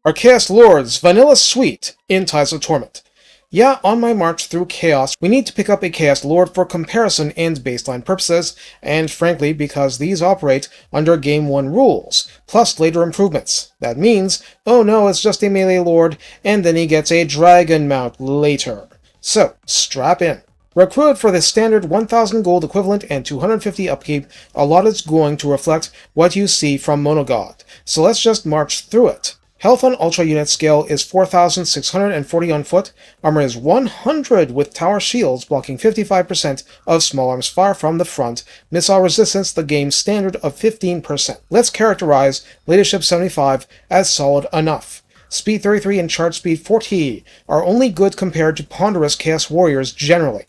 Our Chaos Lords, Vanilla Sweet in Ties of Torment. Yeah, on my march through Chaos, we need to pick up a Chaos Lord for comparison and baseline purposes, and frankly because these operate under Game 1 rules, plus later improvements. That means, oh no, it's just a melee lord, and then he gets a dragon mount later. So, strap in. Recruited for the standard 1000 gold equivalent and 250 upkeep, a lot is going to reflect what you see from Monogod, so let's just march through it. Health on Ultra Unit scale is 4,640 on foot, armor is 100 with tower shields blocking 55% of small arms fire from the front, missile resistance the game's standard of 15%. Let's characterize Leadership 75 as solid enough. Speed 33 and charge speed 40 are only good compared to ponderous Chaos Warriors generally.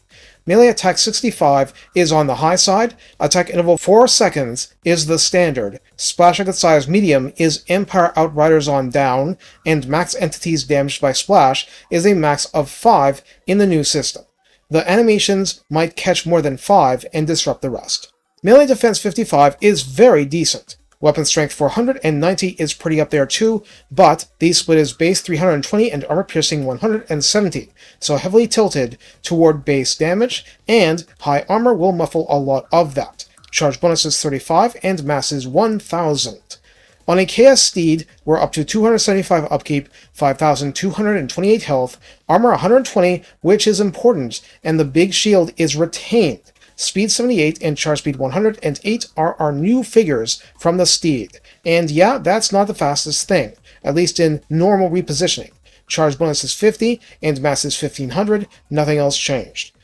Melee attack 65 is on the high side, attack interval 4 seconds is the standard, splash target size medium is Empire Outriders on down, and max entities damaged by splash is a max of 5 in the new system. The animations might catch more than 5 and disrupt the rest. Melee defense 55 is very decent. Weapon strength 490 is pretty up there too, but the split is base 320 and armor piercing 170, so heavily tilted toward base damage, and high armor will muffle a lot of that. Charge bonus is 35 and mass is 1000. On a Chaos Steed, we're up to 275 upkeep, 5,228 health, armor 120, which is important, and the big shield is retained. Speed 78 and charge speed 108 are our new figures from the Steed. And yeah, that's not the fastest thing, at least in normal repositioning. Charge bonus is 50 and mass is 1500, nothing else changed.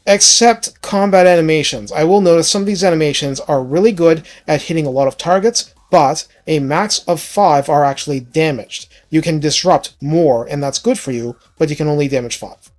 Except combat animations. I will notice some of these animations are really good at hitting a lot of targets, but a max of 5 are actually damaged. You can disrupt more, and that's good for you, but you can only damage 5.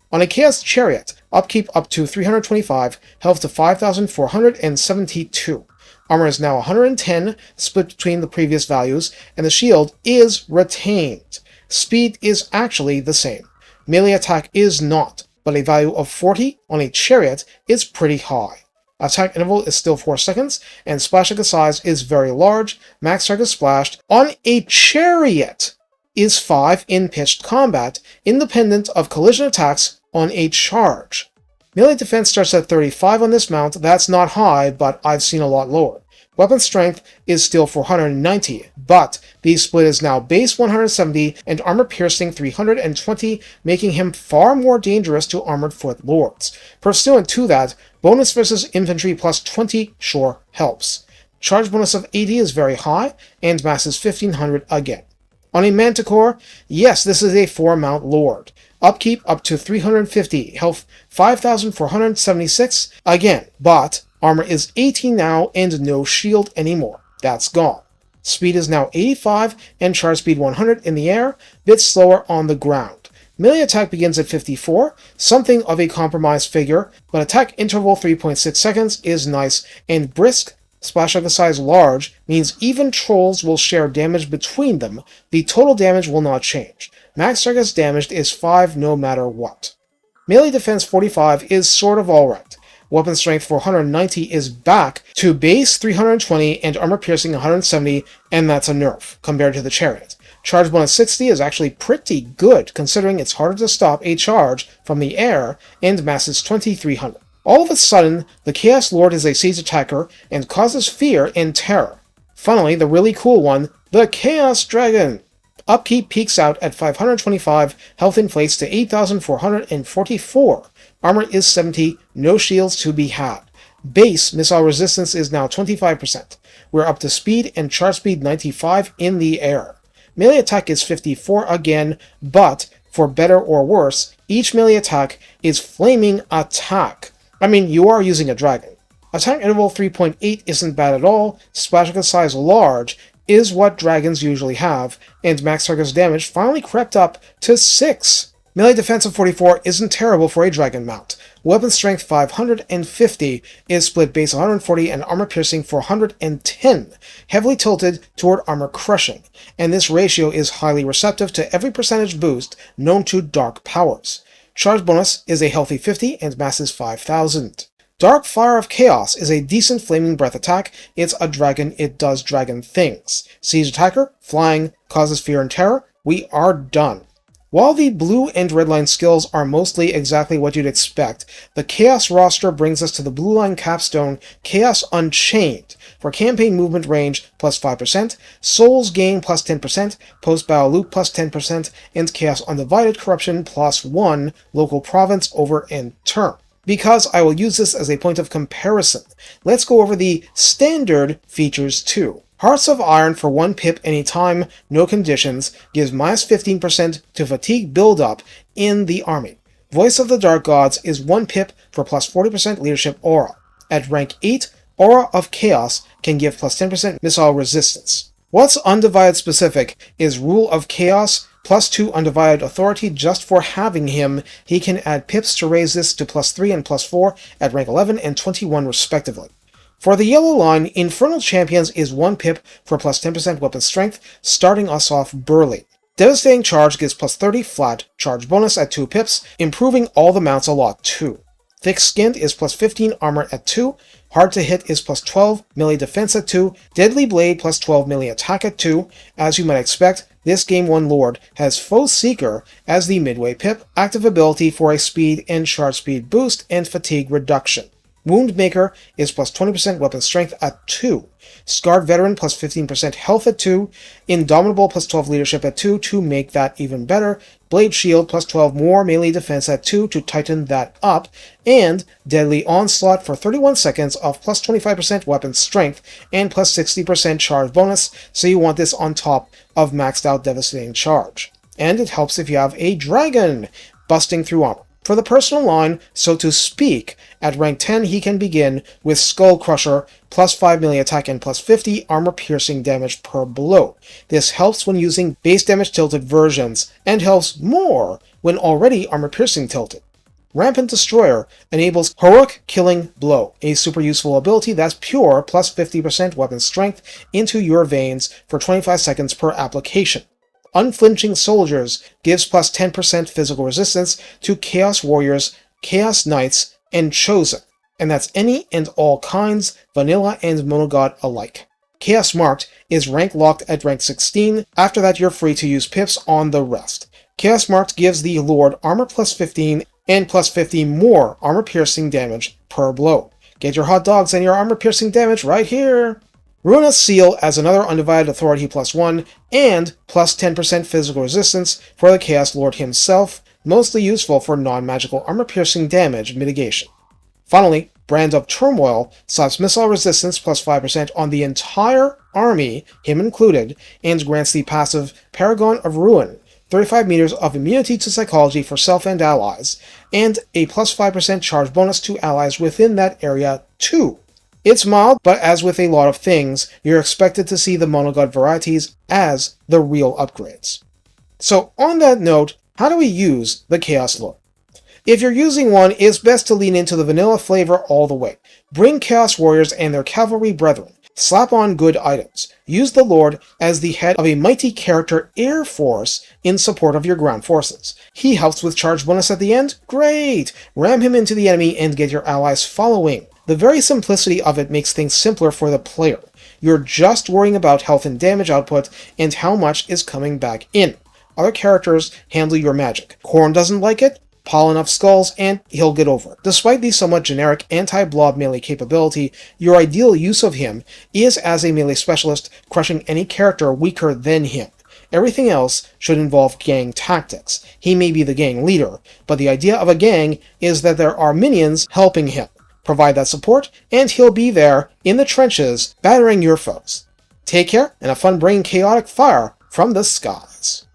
On a Chaos Chariot, upkeep up to 325, health to 5,472. Armor is now 110, split between the previous values, and the shield is retained. Speed is actually the same. Melee attack is not, but a value of 40 on a Chariot is pretty high. Attack interval is still 4 seconds, and splash target size is very large. Max target splashed on a Chariot is 5 in pitched combat, independent of collision attacks on a charge. Melee defense starts at 35 on this mount. That's not high, but I've seen a lot lower. Weapon strength is still 490, but the split is now base 170 and armor piercing 320, making him far more dangerous to armored foot lords. Pursuant to that, bonus versus infantry plus 20 sure helps. Charge bonus of 80 is very high, and mass is 1500 again. On a Manticore, yes, this is a 4-mount lord. Upkeep up to 350, health 5,476 again, but armor is 18 now and no shield anymore. That's gone. Speed is now 85 and charge speed 100 in the air, bit slower on the ground. Melee attack begins at 54, something of a compromised figure, but attack interval 3.6 seconds is nice and brisk. Splash target size large means even trolls will share damage between them. The total damage will not change. Max targets damaged is 5 no matter what. Melee defense 45 is sort of alright. Weapon strength 490 is back to base 320 and armor piercing 170, and that's a nerf compared to the Chariot. Charge bonus 60 is actually pretty good considering it's harder to stop a charge from the air, and mass is 2300. All of a sudden, the Chaos Lord is a siege attacker and causes fear and terror. Finally, the really cool one, the Chaos Dragon. Upkeep peaks out at 525, health inflates to 8,444. Armor is 70, no shields to be had. Base missile resistance is now 25%. We're up to speed and charge speed 95 in the air. Melee attack is 54 again, but for better or worse, each melee attack is flaming attack. I mean, you are using a dragon. Attack interval 3.8 isn't bad at all, splash target size large is what dragons usually have, and max target's damage finally crept up to 6. Melee defense of 44 isn't terrible for a dragon mount. Weapon strength 550 is split base 140 and armor piercing 410, heavily tilted toward armor crushing, and this ratio is highly receptive to every percentage boost known to dark powers. Charge bonus is a healthy 50 and mass is 5,000. Dark Fire of Chaos is a decent flaming breath attack. It's a dragon, it does dragon things. Siege attacker, flying, causes fear and terror, we are done. While the blue and red line skills are mostly exactly what you'd expect, the Chaos roster brings us to the blue line capstone, Chaos Unchained, for campaign movement range plus 5%, souls gain plus 10%, post-battle loot plus 10%, and Chaos Undivided corruption plus 1 local province over end term. Because I will use this as a point of comparison, let's go over the standard features too. Hearts of Iron for 1 pip anytime, no conditions, gives minus 15% to fatigue buildup in the army. Voice of the Dark Gods is 1 pip for plus 40% leadership aura. At rank 8, Aura of Chaos can give plus 10% missile resistance. What's Undivided specific is Rule of Chaos, plus 2 Undivided authority just for having him. He can add pips to raise this to plus 3 and plus 4 at rank 11 and 21 respectively. For the yellow line, Infernal Champions is 1 pip for plus 10% weapon strength, starting us off burly. Devastating Charge gives plus 30 flat charge bonus at 2 pips, improving all the mounts a lot too. Thick Skinned is plus 15 armor at 2, Hard to Hit is plus 12 melee defense at 2, Deadly Blade plus 12 melee attack at 2. As you might expect, this Game 1 Lord has Foe Seeker as the midway pip, active ability for a speed and charge speed boost and fatigue reduction. Wound Maker is plus 20% weapon strength at 2. Scarred Veteran plus 15% health at 2. Indomitable plus 12 leadership at 2 to make that even better. Blade Shield plus 12 more melee defense at 2 to tighten that up. And Deadly Onslaught for 31 seconds of plus 25% weapon strength and plus 60% charge bonus, so you want this on top of maxed out Devastating Charge. And it helps if you have a dragon busting through armor. For the personal line, so to speak, at rank 10 he can begin with Skull Crusher, plus 5 melee attack and plus 50 armor piercing damage per blow. This helps when using base damage tilted versions, and helps more when already armor piercing tilted. Rampant Destroyer enables Heroic Killing Blow, a super useful ability that's pure plus 50% weapon strength into your veins for 25 seconds per application. Unflinching Soldiers gives plus 10% physical resistance to Chaos Warriors, Chaos Knights, and Chosen, and that's any and all kinds, vanilla and monogod alike. Chaos Marked is rank locked at rank 16, after that you're free to use pips on the rest. Chaos Marked gives the Lord armor plus 15 and plus 50 more armor piercing damage per blow. Get your hot dogs and your armor piercing damage right here! Ruinous Seal as another Undivided Authority plus 1, and plus 10% physical resistance for the Chaos Lord himself, mostly useful for non-magical armor-piercing damage mitigation. Finally, Brand of Turmoil slaps missile resistance plus 5% on the entire army, him included, and grants the passive Paragon of Ruin, 35 meters of immunity to psychology for self and allies, and a plus 5% charge bonus to allies within that area too. It's mild, but as with a lot of things, you're expected to see the monogod varieties as the real upgrades. So on that note, how do we use the Chaos Lord? If you're using one, it's best to lean into the vanilla flavor all the way. Bring Chaos Warriors and their cavalry brethren. Slap on good items. Use the Lord as the head of a mighty character air force in support of your ground forces. He helps with charge bonus at the end? Great! Ram him into the enemy and get your allies following. The very simplicity of it makes things simpler for the player. You're just worrying about health and damage output and how much is coming back in. Other characters handle your magic. Khorne doesn't like it? Pile enough skulls and he'll get over it. Despite the somewhat generic anti-blob melee capability, your ideal use of him is as a melee specialist, crushing any character weaker than him. Everything else should involve gang tactics. He may be the gang leader, but the idea of a gang is that there are minions helping him. Provide that support, and he'll be there in the trenches, battering your foes. Take care, and have fun bringing chaotic fire from the skies.